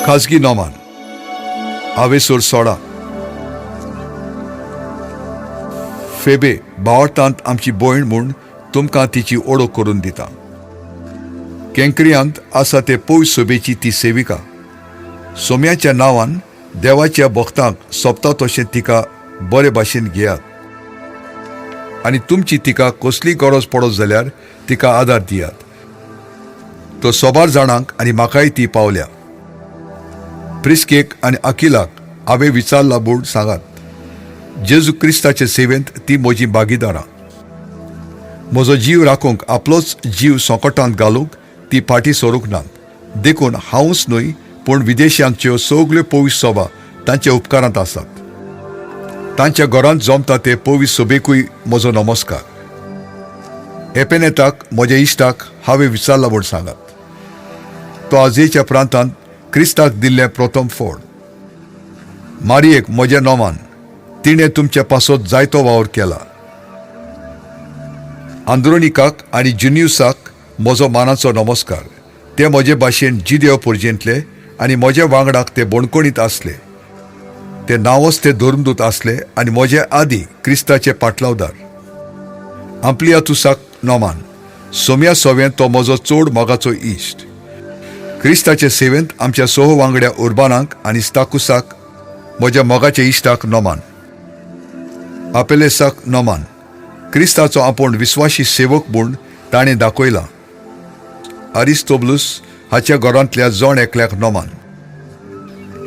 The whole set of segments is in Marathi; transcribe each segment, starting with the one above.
खाजगी नोमान आवेसोर सोडा फेबे भावार्थांत आमची भयण म्हूण तुमकां तिची ओळख करून दिता. केंकरियांत आसा ते पवित्र सोबेची ती सेविका. सोम्याच्या नांवान देवाच्या भक्तांक सोबता तशें तिका बरे भाशेन घेयात आनी तुमची तिका कसली गरज पडत जाल्यार तिका आदार दियात. तो सोबार जाणांक आनी म्हाकाय ती पावल्या. प्रिस्केक आनी अकिलाक हांवें विचारला म्हूण सांगात. जेजू क्रिस्ताचे सेवेंत ती म्हजी भागीदारां. म्हजो जीव राखूंक आपलोच जीव संकटांत घालूंक ती फाटी सरूंक नात. देखून हांवूच न्हय पूण विदेशांच्यो सगल्यो पवित्र सभा तांच्या उपकारांत आसात. तांच्या घरांत जमता ते पवित्र सोबेकूय म्हजो नमस्कार. एपेनेताक म्हज्या इश्टाक हांवें विचारला म्हूण सांगात. तो आजेच्या प्रांतांत क्रिस्ताक दिल्लें प्रथम फळ. मारयेक म्हज्या नोमान तिणें तुमच्या पासत जायतो वावर केला. आंद्रोनिकाक आनी जुनियुसाक म्हजो मानाचो नमस्कार. ते म्हजे भाशेन जिदेव पुर्जेंतले आनी म्हज्या वांगडाक ते बोणकोणीत आसले. ते नांवच ते धर्मदूत आसले आनी म्हजे आदी क्रिस्ताचे पाटलावदार. आंप्लियातुसाक नोमान सोम्या सोवें तो म्हजो चड मोगाचो इश्ट. क्रिस्ताचे सेवेंत आमच्या सोह वांगड्या उर्बानाक आनी स्ताकुसाक म्हज्या मोगाच्या इश्टाक नोमान. आपेलेसाक नोमान क्रिस्ताचो आपूण विस्वासी सेवक म्हूण ताणें दाखयला. अरिस्तोबुलस हाच्या घरांतल्या जण एकल्याक नोमान.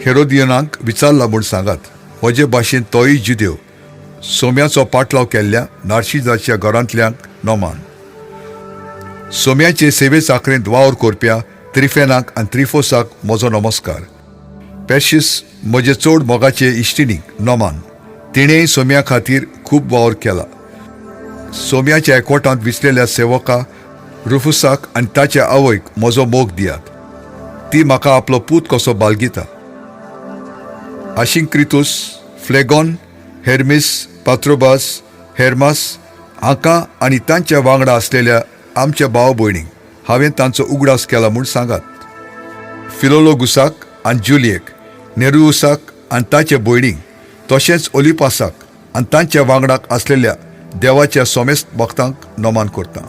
हेरोदियोनाक विचारला म्हूण सांगात. म्हजे भाशेन तोय जुदेव सोम्याचो पाटलाव केल्ल्या नार्शिजाच्या घरांतल्यांक नोमान. सोम्याचे सेवे चाकरेंत वावर करप्या त्रिफेनाक आनी त्रिफोसाक म्हजो नमस्कार. पेर्शिस म्हजे चड मोगाचे इश्टिणीक नोमान. तिणेंय सोम्या खातीर खूब वावर केला. सोम्याच्या एकवटांत विसलेल्या सेवका रुफुसाक आनी ताच्या आवयक म्हजो मोग दियात. ती म्हाका आपलो पूत कसो बालगिता. आशिंक्रितूस, फ्लेगॉन, हेर्मिस, पात्रोबास, हेर्मास हांकां आनी तांच्या वांगडा आसलेल्या आमच्या भाव भयणीक हांवें तांचो उगडास केला म्हूण सांगात. फिलोलोगुसाक आनी जुलियेक, नेरुसाक आनी ताचे भयणीक, तशेंच ओलिपासाक आनी तांच्या वांगडाक आसलेल्या देवाच्या सोमेस्त भक्तांक नोमान करता.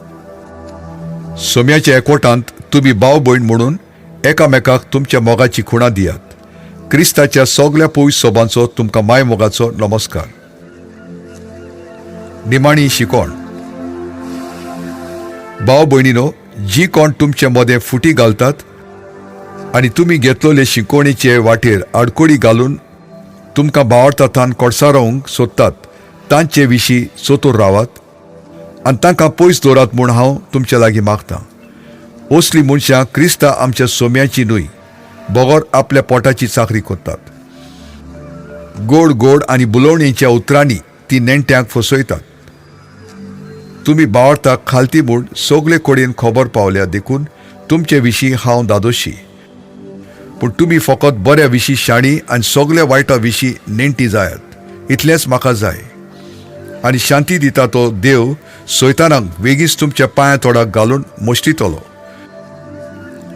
सोम्याच्या एकवटांत तुमी भाव भयण म्हणून एकामेकाक तुमच्या मोगाची खुणां दियात. क्रिस्ताच्या सगल्या पवित्र सोबांचो तुमकां माय मोगाचो नमस्कार. निमाणी शिकोण. भाव भयणीनो, जी कोण तुमचे मदें फुटी घालतात आनी तुमी घेतलोले शिकोवणेचे वाटेर आडकोडी घालून तुमकां भावार्थांत कोडसारोवंक सोदतात तांचे विशीं सोतूर रावात आनी तांकां पयस दवरात म्हूण हांव तुमचे लागीं मागतां. असली मनशां क्रिस्ता आमच्या सोम्याची न्हय, बोगोर आपल्या पोटाची चाकरी करतात. गोड गोड आनी बुलोवणेच्या उतरांनी ती नेण्ट्यांक फसयतात. तुमी भावार्थाक खालती म्हूण सगले कडेन खबर पावल्या देखून तुमचे विशीं हांव दादोशी. पूण तुमी फकत बऱ्या विशीं शाणी आनी सगल्या वायटा विशीं नेण्टी जायात इतलेंच म्हाका जाय. आनी शांती दिता तो देव सैतानाक वेगीच तुमच्या पांया तोडाक घालून मोश्टितलो.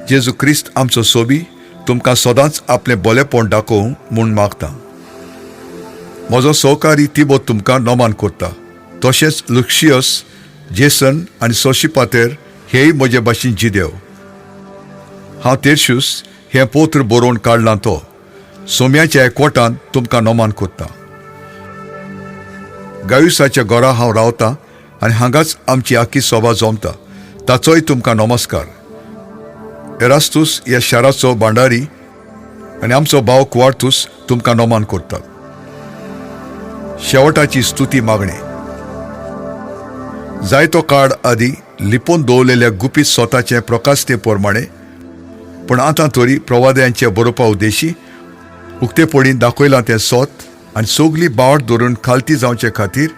जेजू क्रिस्त आमचो सोबी तुमकां सदांच आपलें बरेंपण दाखोवं म्हूण मागता. म्हजो सहकारी तिबो तुमकां नोमान करता. तशेंच लुक्शियस, जेसन आनी सोशिपातेर हेय म्हजे भाशेन जिदेव. हांव तेर्शूस हें पोत्र बरोवन काडलां तो सोम्याच्या एकवटांत तुमकां नोमान करता. गायुसाच्या घरा हांव रावतां आनी हांगाच आमची आख्खी सभा जमता ताचोय तुमकां नमस्कार. एरास्तूस ह्या शाराचो भांडारी आनी आमचो भाव क्वार्थूस तुमकां नोमान करतात. शेवटाची स्तुती मागणे. जायतो काळ आदी लिपोवन दवरलेल्या गुपीत स्वताचे प्रकाशते प्रमाणे पूण आतां तरी प्रवाद्यांच्या बरोवपा उद्देशी उक्तेपणीन दाखयलां तें सोत आनी सगली बावट धरून खालती जावचे खातीर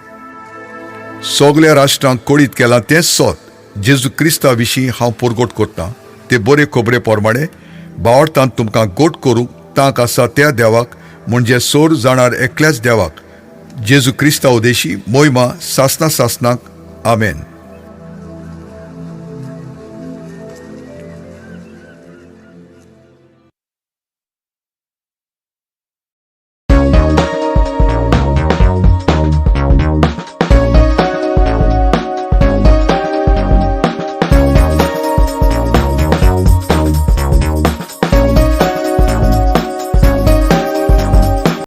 सगल्या राष्ट्रांक कोडीत केलां तेंच सोत जेजू क्रिस्ता विशीं हांव परगट करतां. ते बरे खबरे प्रमाणे बावटांत तुमकां गोट करूंक तांक आसा त्या देवाक म्हणजे सोर जाणार एकल्याच देवाक जेजू क्रिस्ता उद्देशी मोहिमा सासनाक आमेन.